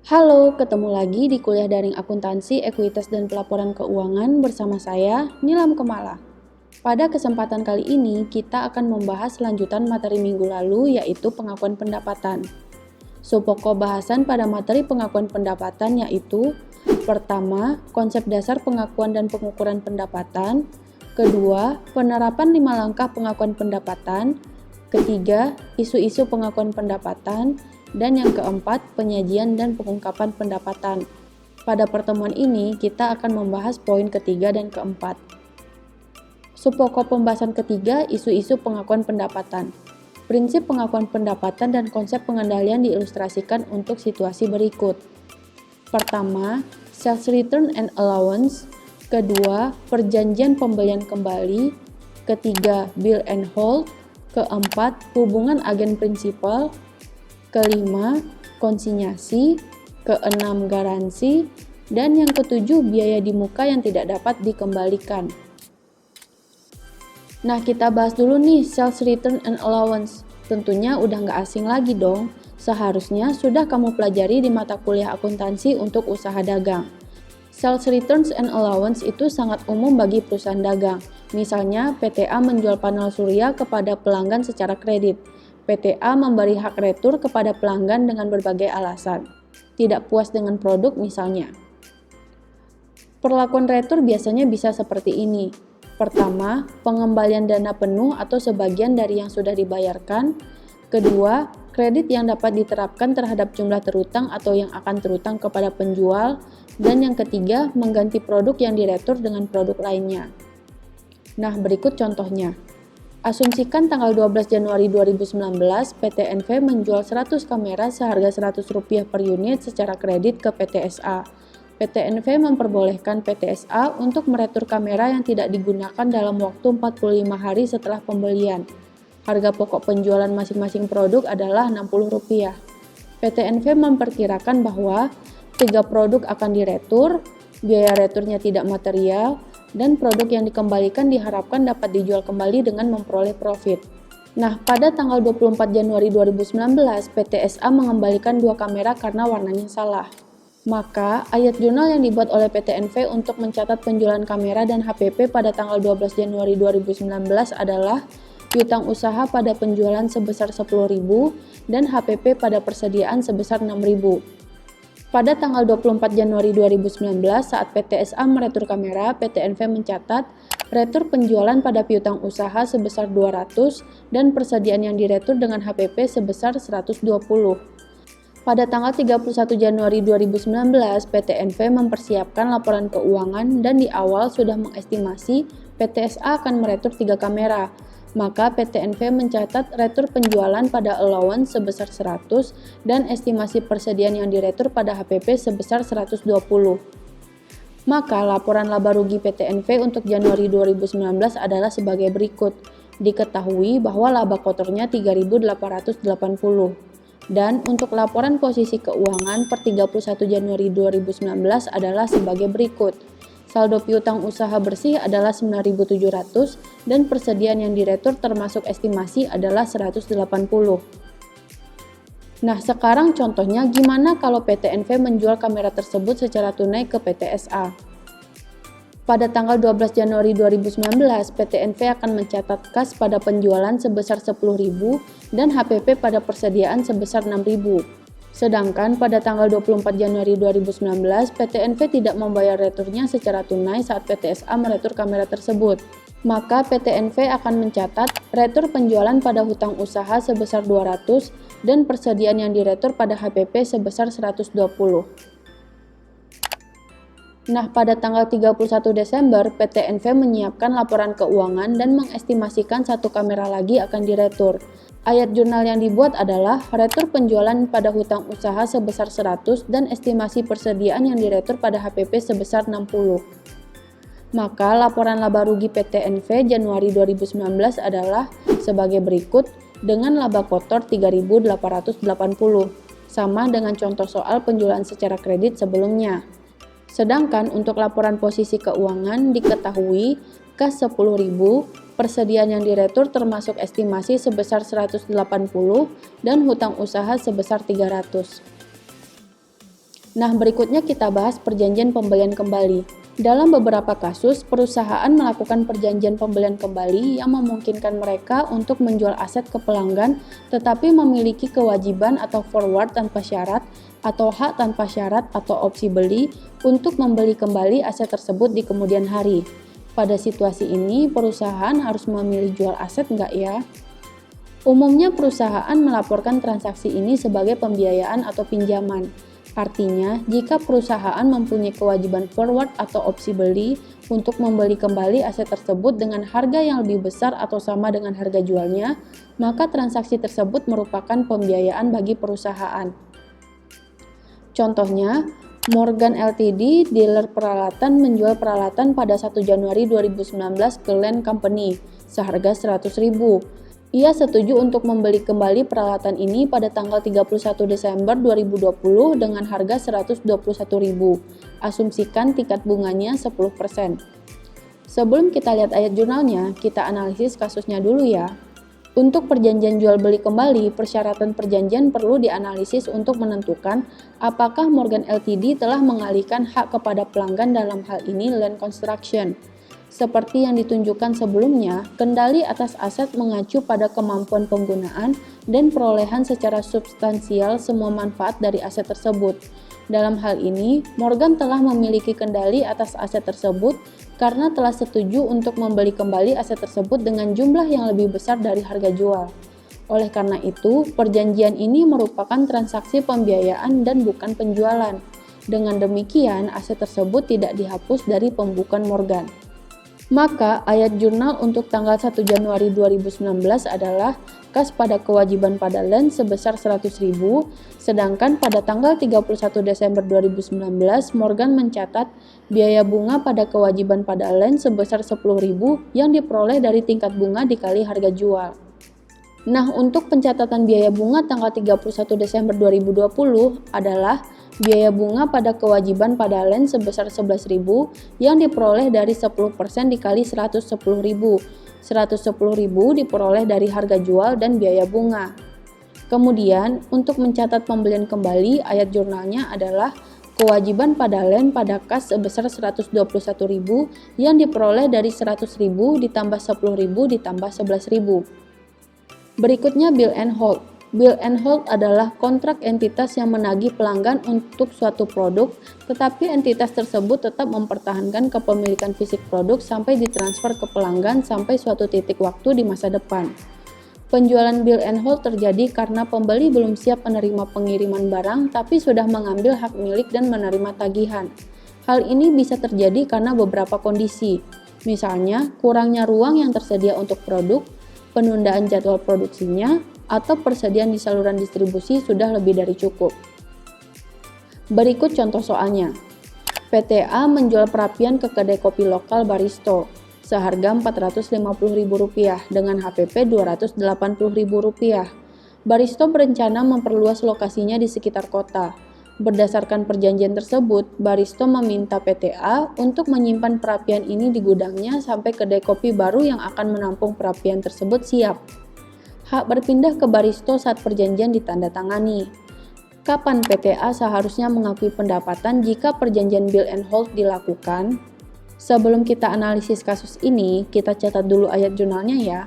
Halo, ketemu lagi di kuliah daring akuntansi, ekuitas, dan pelaporan keuangan bersama saya, Nilam Kemala. Pada kesempatan kali ini, kita akan membahas lanjutan materi minggu lalu, yaitu pengakuan pendapatan. Subpokok bahasan pada materi pengakuan pendapatan yaitu: pertama, konsep dasar pengakuan dan pengukuran pendapatan; kedua, penerapan 5 langkah pengakuan pendapatan; ketiga, isu-isu pengakuan pendapatan; dan yang keempat, penyajian dan pengungkapan pendapatan. Pada pertemuan ini, kita akan membahas poin ketiga dan keempat. Subpokok pembahasan ketiga, isu-isu pengakuan pendapatan. Prinsip pengakuan pendapatan dan konsep pengendalian diilustrasikan untuk situasi berikut. Pertama, sales return and allowance. Kedua, perjanjian pembelian kembali. Ketiga, bill and hold. Keempat, hubungan agen prinsipal. Kelima, konsinyasi. Keenam, garansi. Dan yang ketujuh, biaya di muka yang tidak dapat dikembalikan. Nah, kita bahas dulu nih sales return and allowance. Tentunya udah nggak asing lagi dong. Seharusnya sudah kamu pelajari di mata kuliah akuntansi untuk usaha dagang. Sales returns and allowance itu sangat umum bagi perusahaan dagang. Misalnya, PTA menjual panel surya kepada pelanggan secara kredit. PTA memberi hak retur kepada pelanggan dengan berbagai alasan. Tidak puas dengan produk misalnya. Perlakuan retur biasanya bisa seperti ini. Pertama, pengembalian dana penuh atau sebagian dari yang sudah dibayarkan. Kedua, kredit yang dapat diterapkan terhadap jumlah terutang atau yang akan terutang kepada penjual. Dan yang ketiga, mengganti produk yang diretur dengan produk lainnya. Nah, berikut contohnya. Asumsikan tanggal 12 Januari 2019, PT NV menjual 100 kamera seharga Rp100 per unit secara kredit ke PT SA. PT NV memperbolehkan PT SA untuk meretur kamera yang tidak digunakan dalam waktu 45 hari setelah pembelian. Harga pokok penjualan masing-masing produk adalah Rp60. PT NV memperkirakan bahwa 3 produk akan diretur, biaya returnya tidak material, dan produk yang dikembalikan diharapkan dapat dijual kembali dengan memperoleh profit. Nah, pada tanggal 24 Januari 2019, PT SA mengembalikan 2 kamera karena warnanya salah. Maka, ayat jurnal yang dibuat oleh PT NV untuk mencatat penjualan kamera dan HPP pada tanggal 12 Januari 2019 adalah piutang usaha pada penjualan sebesar Rp10.000 dan HPP pada persediaan sebesar Rp6.000. Pada tanggal 24 Januari 2019, saat PT SA meretur kamera, PT NV mencatat retur penjualan pada piutang usaha sebesar Rp200 dan persediaan yang diretur dengan HPP sebesar Rp120. Pada tanggal 31 Januari 2019, PT NV mempersiapkan laporan keuangan dan di awal sudah mengestimasi PT SA akan meretur 3 kamera. Maka PT NV mencatat retur penjualan pada allowance sebesar 100 dan estimasi persediaan yang diretur pada HPP sebesar 120. Maka laporan laba rugi PT NV untuk Januari 2019 adalah sebagai berikut. Diketahui bahwa laba kotornya 3.880. Dan untuk laporan posisi keuangan per 31 Januari 2019 adalah sebagai berikut. Saldo piutang usaha bersih adalah 9.700 dan persediaan yang diretur termasuk estimasi adalah 180. Nah, sekarang contohnya gimana kalau PT NV menjual kamera tersebut secara tunai ke PT SA. Pada tanggal 12 Januari 2019, PT NV akan mencatat kas pada penjualan sebesar Rp10.000 dan HPP pada persediaan sebesar Rp6.000. Sedangkan pada tanggal 24 Januari 2019, PT NV tidak membayar returnya secara tunai saat PT SA meretur kamera tersebut. Maka PT NV akan mencatat retur penjualan pada hutang usaha sebesar Rp200 dan persediaan yang diretur pada HPP sebesar Rp120. Nah, pada tanggal 31 Desember, PT NV menyiapkan laporan keuangan dan mengestimasikan 1 kamera lagi akan diretur. Ayat jurnal yang dibuat adalah retur penjualan pada hutang usaha sebesar 100 dan estimasi persediaan yang diretur pada HPP sebesar 60. Maka laporan laba rugi PT NV Januari 2019 adalah sebagai berikut dengan laba kotor 3.880, sama dengan contoh soal penjualan secara kredit sebelumnya. Sedangkan untuk laporan posisi keuangan diketahui kas 10.000, persediaan yang diretur termasuk estimasi sebesar 180 dan hutang usaha sebesar 300. Nah, berikutnya kita bahas perjanjian pembelian kembali. Dalam beberapa kasus, perusahaan melakukan perjanjian pembelian kembali yang memungkinkan mereka untuk menjual aset ke pelanggan tetapi memiliki kewajiban atau forward tanpa syarat atau hak tanpa syarat atau opsi beli untuk membeli kembali aset tersebut di kemudian hari. Pada situasi ini, perusahaan harus memilih jual aset nggak ya? Umumnya perusahaan melaporkan transaksi ini sebagai pembiayaan atau pinjaman. Artinya, jika perusahaan mempunyai kewajiban forward atau opsi beli untuk membeli kembali aset tersebut dengan harga yang lebih besar atau sama dengan harga jualnya, maka transaksi tersebut merupakan pembiayaan bagi perusahaan. Contohnya, Morgan Ltd, dealer peralatan menjual peralatan pada 1 Januari 2019 ke Land Company seharga 100.000. Ia setuju untuk membeli kembali peralatan ini pada tanggal 31 Desember 2020 dengan harga 121.000. Asumsikan tingkat bunganya 10%. Sebelum kita lihat ayat jurnalnya, kita analisis kasusnya dulu ya. Untuk perjanjian jual beli kembali, persyaratan perjanjian perlu dianalisis untuk menentukan apakah Morgan Ltd telah mengalihkan hak kepada pelanggan, dalam hal ini Land Construction. Seperti yang ditunjukkan sebelumnya, kendali atas aset mengacu pada kemampuan penggunaan dan perolehan secara substansial semua manfaat dari aset tersebut. Dalam hal ini, Morgan telah memiliki kendali atas aset tersebut karena telah setuju untuk membeli kembali aset tersebut dengan jumlah yang lebih besar dari harga jual. Oleh karena itu, perjanjian ini merupakan transaksi pembiayaan dan bukan penjualan. Dengan demikian, aset tersebut tidak dihapus dari pembukuan Morgan. Maka, ayat jurnal untuk tanggal 1 Januari 2019 adalah kas pada kewajiban pada Land sebesar 100.000, sedangkan pada tanggal 31 Desember 2019, Morgan mencatat biaya bunga pada kewajiban pada Land sebesar 10.000 yang diperoleh dari tingkat bunga dikali harga jual. Nah, untuk pencatatan biaya bunga tanggal 31 Desember 2020 adalah biaya bunga pada kewajiban pada Land sebesar 11.000 yang diperoleh dari 10% dikali 110.000. 110.000 diperoleh dari harga jual dan biaya bunga. Kemudian, untuk mencatat pembelian kembali, ayat jurnalnya adalah kewajiban pada Land pada kas sebesar 121.000 yang diperoleh dari 100.000 ditambah 10.000 ditambah 11.000. Berikutnya bill and hold. Bill and hold adalah kontrak entitas yang menagih pelanggan untuk suatu produk, tetapi entitas tersebut tetap mempertahankan kepemilikan fisik produk sampai ditransfer ke pelanggan sampai suatu titik waktu di masa depan. Penjualan bill and hold terjadi karena pembeli belum siap menerima pengiriman barang tapi sudah mengambil hak milik dan menerima tagihan. Hal ini bisa terjadi karena beberapa kondisi, misalnya kurangnya ruang yang tersedia untuk produk, penundaan jadwal produksinya, atau persediaan di saluran distribusi sudah lebih dari cukup. Berikut contoh soalnya. PTA menjual perapian ke kedai kopi lokal Baristo seharga Rp450.000 dengan HPP Rp280.000. Baristo berencana memperluas lokasinya di sekitar kota. Berdasarkan perjanjian tersebut, Baristo meminta PTA untuk menyimpan perapian ini di gudangnya sampai kedai kopi baru yang akan menampung perapian tersebut siap. Hak berpindah ke Baristo saat perjanjian ditandatangani. Kapan PTA seharusnya mengakui pendapatan jika perjanjian bill and hold dilakukan? Sebelum kita analisis kasus ini, kita catat dulu ayat jurnalnya ya.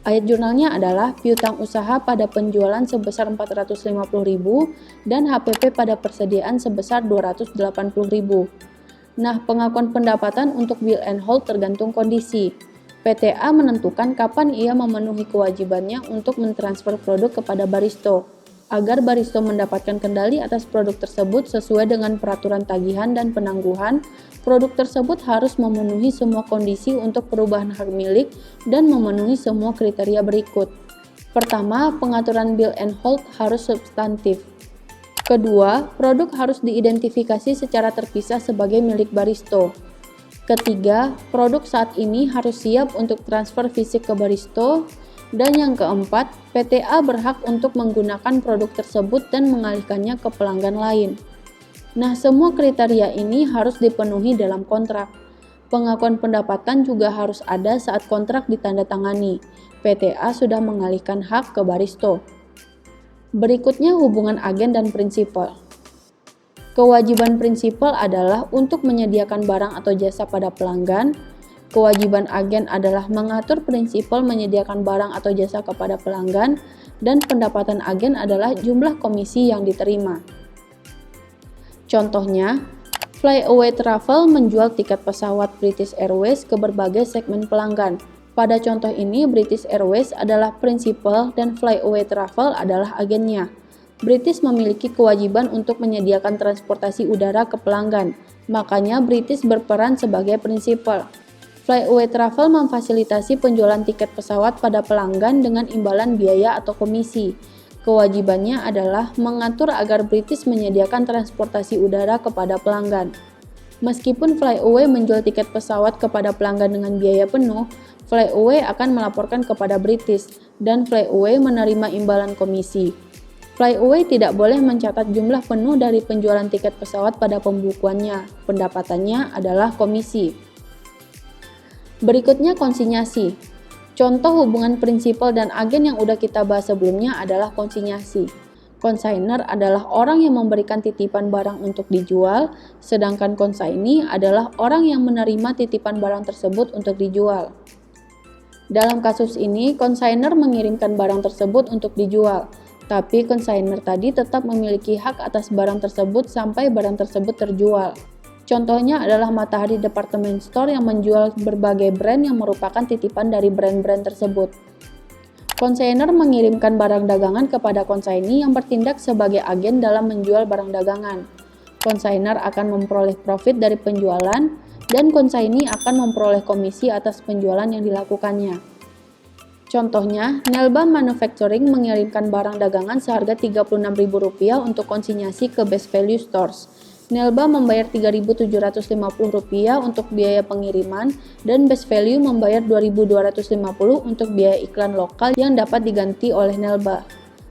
Ayat jurnalnya adalah piutang usaha pada penjualan sebesar 450.000 dan HPP pada persediaan sebesar 280.000. Nah, pengakuan pendapatan untuk bill and hold tergantung kondisi. PTA menentukan kapan ia memenuhi kewajibannya untuk mentransfer produk kepada Baristo. Agar Baristo mendapatkan kendali atas produk tersebut sesuai dengan peraturan tagihan dan penangguhan, produk tersebut harus memenuhi semua kondisi untuk perubahan hak milik dan memenuhi semua kriteria berikut. Pertama, pengaturan bill and hold harus substantif. Kedua, produk harus diidentifikasi secara terpisah sebagai milik Baristo. Ketiga, produk saat ini harus siap untuk transfer fisik ke Baristo. Dan yang keempat, PTA berhak untuk menggunakan produk tersebut dan mengalihkannya ke pelanggan lain. Nah, semua kriteria ini harus dipenuhi dalam kontrak. Pengakuan pendapatan juga harus ada saat kontrak ditandatangani. PTA sudah mengalihkan hak ke Baristo. Berikutnya hubungan agen dan prinsipal. Kewajiban prinsipal adalah untuk menyediakan barang atau jasa pada pelanggan. Kewajiban agen adalah mengatur prinsipal menyediakan barang atau jasa kepada pelanggan, dan pendapatan agen adalah jumlah komisi yang diterima. Contohnya, Flyaway Travel menjual tiket pesawat British Airways ke berbagai segmen pelanggan. Pada contoh ini, British Airways adalah prinsipal dan Flyaway Travel adalah agennya. British memiliki kewajiban untuk menyediakan transportasi udara ke pelanggan, makanya British berperan sebagai prinsipal. Flyaway Travel memfasilitasi penjualan tiket pesawat pada pelanggan dengan imbalan biaya atau komisi. Kewajibannya adalah mengatur agar British menyediakan transportasi udara kepada pelanggan. Meskipun Flyaway menjual tiket pesawat kepada pelanggan dengan biaya penuh, Flyaway akan melaporkan kepada British, dan Flyaway menerima imbalan komisi. Flyaway tidak boleh mencatat jumlah penuh dari penjualan tiket pesawat pada pembukuannya. Pendapatannya adalah komisi. Berikutnya konsinyasi. Contoh hubungan prinsipal dan agen yang udah kita bahas sebelumnya adalah konsinyasi. Consignor adalah orang yang memberikan titipan barang untuk dijual, sedangkan consignee adalah orang yang menerima titipan barang tersebut untuk dijual. Dalam kasus ini, consignor mengirimkan barang tersebut untuk dijual, tapi consignor tadi tetap memiliki hak atas barang tersebut sampai barang tersebut terjual. Contohnya adalah Matahari Department Store yang menjual berbagai brand yang merupakan titipan dari brand-brand tersebut. Consignor mengirimkan barang dagangan kepada consignee yang bertindak sebagai agen dalam menjual barang dagangan. Consignor akan memperoleh profit dari penjualan, dan consignee akan memperoleh komisi atas penjualan yang dilakukannya. Contohnya, Nelba Manufacturing mengirimkan barang dagangan seharga Rp36.000 untuk konsinyasi ke Best Value Stores. Nelba membayar Rp3.750 untuk biaya pengiriman, dan Best Value membayar Rp2.250 untuk biaya iklan lokal yang dapat diganti oleh Nelba.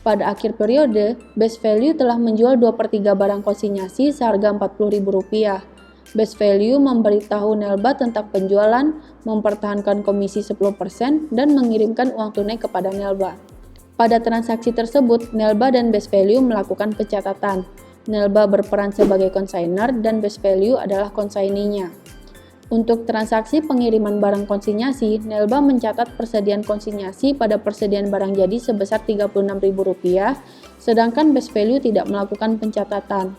Pada akhir periode, Best Value telah menjual 2/3 barang konsinyasi seharga Rp40.000. Best Value memberitahu Nelba tentang penjualan, mempertahankan komisi 10%, dan mengirimkan uang tunai kepada Nelba. Pada transaksi tersebut, Nelba dan Best Value melakukan pencatatan. Nelba berperan sebagai consignor dan Best Value adalah consignee-nya. Untuk transaksi pengiriman barang konsinyasi, Nelba mencatat persediaan konsinyasi pada persediaan barang jadi sebesar Rp36.000, sedangkan Best Value tidak melakukan pencatatan.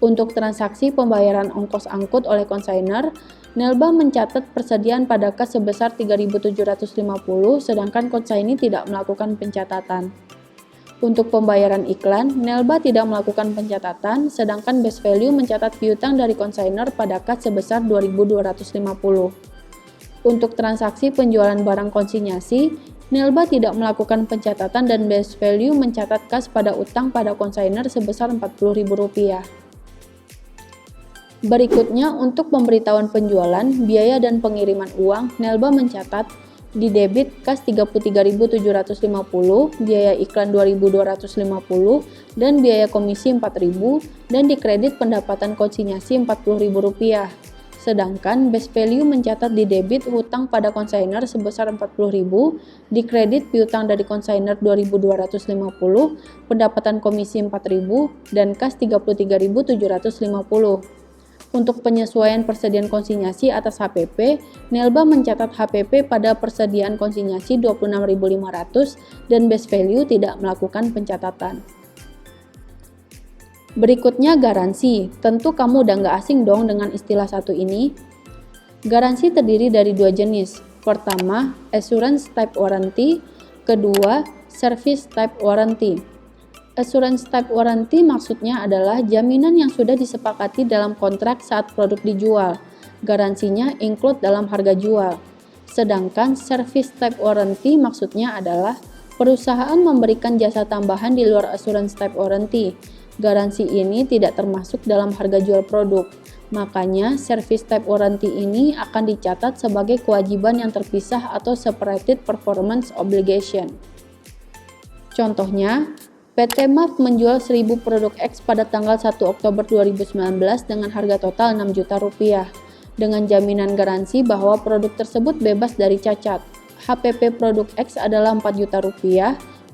Untuk transaksi pembayaran ongkos angkut oleh konsignor, Nelba mencatat persediaan pada kas sebesar Rp3.750, sedangkan consignee tidak melakukan pencatatan. Untuk pembayaran iklan, Nelba tidak melakukan pencatatan, sedangkan Best Value mencatat piutang dari konsignor pada kas sebesar Rp2.250. Untuk transaksi penjualan barang konsinyasi, Nelba tidak melakukan pencatatan dan Best Value mencatat kas pada utang pada konsignor sebesar Rp40.000. Berikutnya, untuk pemberitahuan penjualan, biaya dan pengiriman uang, Nelba mencatat di debit kas Rp33.750, biaya iklan Rp2.250, dan biaya komisi Rp4.000, dan di kredit pendapatan konsinyasi Rp40.000. Sedangkan Best Value mencatat di debit hutang pada konsignor sebesar Rp40.000, di kredit piutang dari konsignor Rp2.250, pendapatan komisi Rp4.000, dan kas Rp33.750. Untuk penyesuaian persediaan konsinyasi atas HPP, Nelba mencatat HPP pada persediaan konsinyasi Rp26.500 dan Best Value tidak melakukan pencatatan. Berikutnya garansi. Tentu kamu udah nggak asing dong dengan istilah satu ini. Garansi terdiri dari dua jenis. Pertama, Assurance Type Warranty. Kedua, Service Type Warranty. Assurance Type Warranty maksudnya adalah jaminan yang sudah disepakati dalam kontrak saat produk dijual. Garansinya include dalam harga jual. Sedangkan Service Type Warranty maksudnya adalah perusahaan memberikan jasa tambahan di luar Assurance Type Warranty. Garansi ini tidak termasuk dalam harga jual produk. Makanya, Service Type Warranty ini akan dicatat sebagai kewajiban yang terpisah atau Separated Performance Obligation. Contohnya, PT MAF menjual 1000 produk X pada tanggal 1 Oktober 2019 dengan harga total Rp6 juta. Dengan jaminan garansi bahwa produk tersebut bebas dari cacat. HPP produk X adalah Rp4 juta.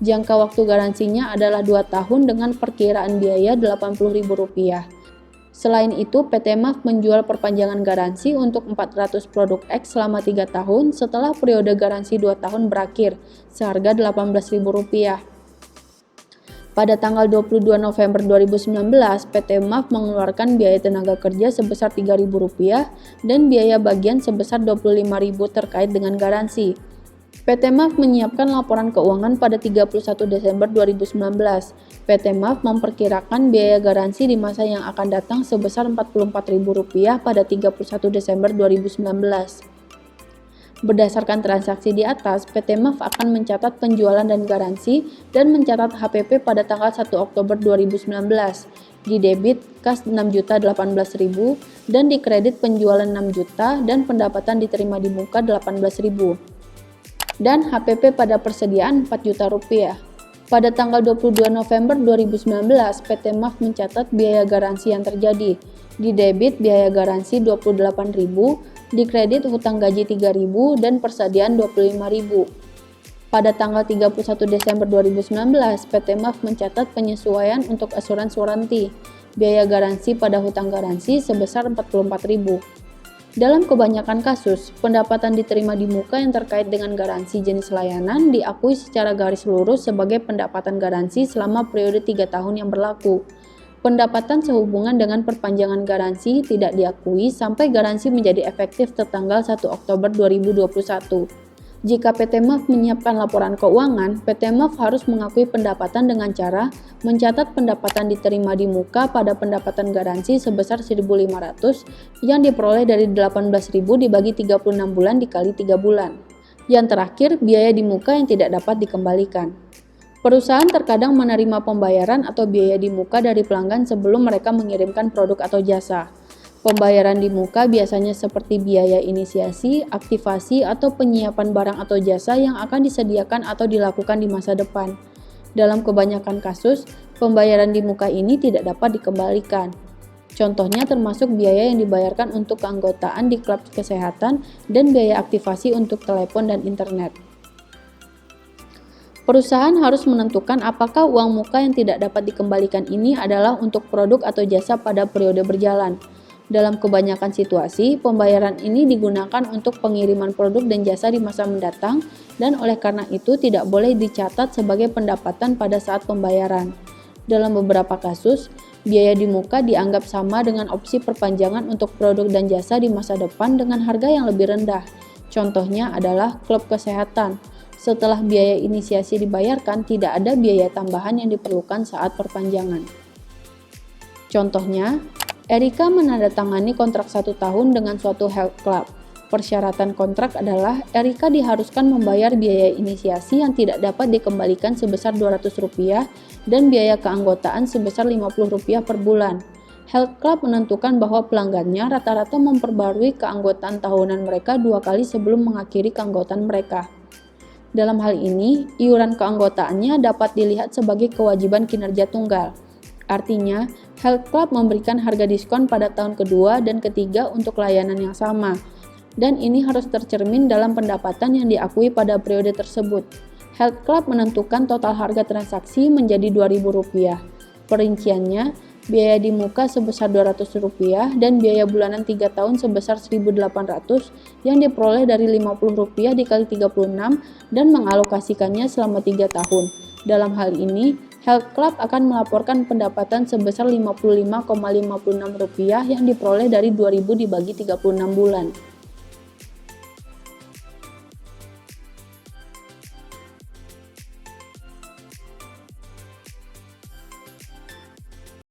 Jangka waktu garansinya adalah 2 tahun dengan perkiraan biaya Rp80.000. Selain itu, PT MAF menjual perpanjangan garansi untuk 400 produk X selama 3 tahun setelah periode garansi 2 tahun berakhir, seharga Rp18.000. Pada tanggal 22 November 2019, PT MAF mengeluarkan biaya tenaga kerja sebesar Rp3.000 dan biaya bagian sebesar Rp25.000 terkait dengan garansi. PT MAF menyiapkan laporan keuangan pada 31 Desember 2019. PT MAF memperkirakan biaya garansi di masa yang akan datang sebesar Rp44.000 pada 31 Desember 2019. Berdasarkan transaksi di atas, PT MAF akan mencatat penjualan dan garansi dan mencatat HPP pada tanggal 1 Oktober 2019. Di debit kas Rp6.018.000 dan di kredit penjualan Rp6 juta dan pendapatan diterima di muka Rp18.000. Dan HPP pada persediaan Rp4 juta. Pada tanggal 22 November 2019, PT MAF mencatat biaya garansi yang terjadi. Di debit biaya garansi Rp28.000, di kredit hutang gaji Rp3.000 dan persediaan Rp25.000. Pada tanggal 31 Desember 2019, PT MAF mencatat penyesuaian untuk asuransi warranty. Biaya garansi pada hutang garansi sebesar Rp44.000. Dalam kebanyakan kasus, pendapatan diterima di muka yang terkait dengan garansi jenis layanan diakui secara garis lurus sebagai pendapatan garansi selama periode 3 tahun yang berlaku. Pendapatan sehubungan dengan perpanjangan garansi tidak diakui sampai garansi menjadi efektif tertanggal 1 Oktober 2021. Jika PT MAF menyiapkan laporan keuangan, PT MAF harus mengakui pendapatan dengan cara mencatat pendapatan diterima di muka pada pendapatan garansi sebesar Rp1.500 yang diperoleh dari Rp18.000 dibagi 36 bulan dikali 3 bulan. Yang terakhir, biaya di muka yang tidak dapat dikembalikan. Perusahaan terkadang menerima pembayaran atau biaya di muka dari pelanggan sebelum mereka mengirimkan produk atau jasa. Pembayaran di muka biasanya seperti biaya inisiasi, aktivasi, atau penyiapan barang atau jasa yang akan disediakan atau dilakukan di masa depan. Dalam kebanyakan kasus, pembayaran di muka ini tidak dapat dikembalikan. Contohnya termasuk biaya yang dibayarkan untuk keanggotaan di klub kesehatan dan biaya aktivasi untuk telepon dan internet. Perusahaan harus menentukan apakah uang muka yang tidak dapat dikembalikan ini adalah untuk produk atau jasa pada periode berjalan. Dalam kebanyakan situasi, pembayaran ini digunakan untuk pengiriman produk dan jasa di masa mendatang dan oleh karena itu tidak boleh dicatat sebagai pendapatan pada saat pembayaran. Dalam beberapa kasus, biaya di muka dianggap sama dengan opsi perpanjangan untuk produk dan jasa di masa depan dengan harga yang lebih rendah. Contohnya adalah klub kesehatan. Setelah biaya inisiasi dibayarkan, tidak ada biaya tambahan yang diperlukan saat perpanjangan. Contohnya, Erika menandatangani kontrak 1 tahun dengan suatu health club. Persyaratan kontrak adalah Erika diharuskan membayar biaya inisiasi yang tidak dapat dikembalikan sebesar Rp200 dan biaya keanggotaan sebesar Rp50 per bulan. Health club menentukan bahwa pelanggannya rata-rata memperbarui keanggotaan tahunan mereka 2 kali sebelum mengakhiri keanggotaan mereka. Dalam hal ini, iuran keanggotaannya dapat dilihat sebagai kewajiban kinerja tunggal. Artinya, health club memberikan harga diskon pada tahun kedua dan ketiga untuk layanan yang sama, dan ini harus tercermin dalam pendapatan yang diakui pada periode tersebut. Health club menentukan total harga transaksi menjadi Rp2.000. Perinciannya, biaya di muka sebesar Rp200 dan biaya bulanan 3 tahun sebesar Rp1.800 yang diperoleh dari Rp50 dikali 36 dan mengalokasikannya selama 3 tahun. Dalam hal ini, Health Club akan melaporkan pendapatan sebesar Rp55,56 yang diperoleh dari Rp2.000 dibagi 36 bulan.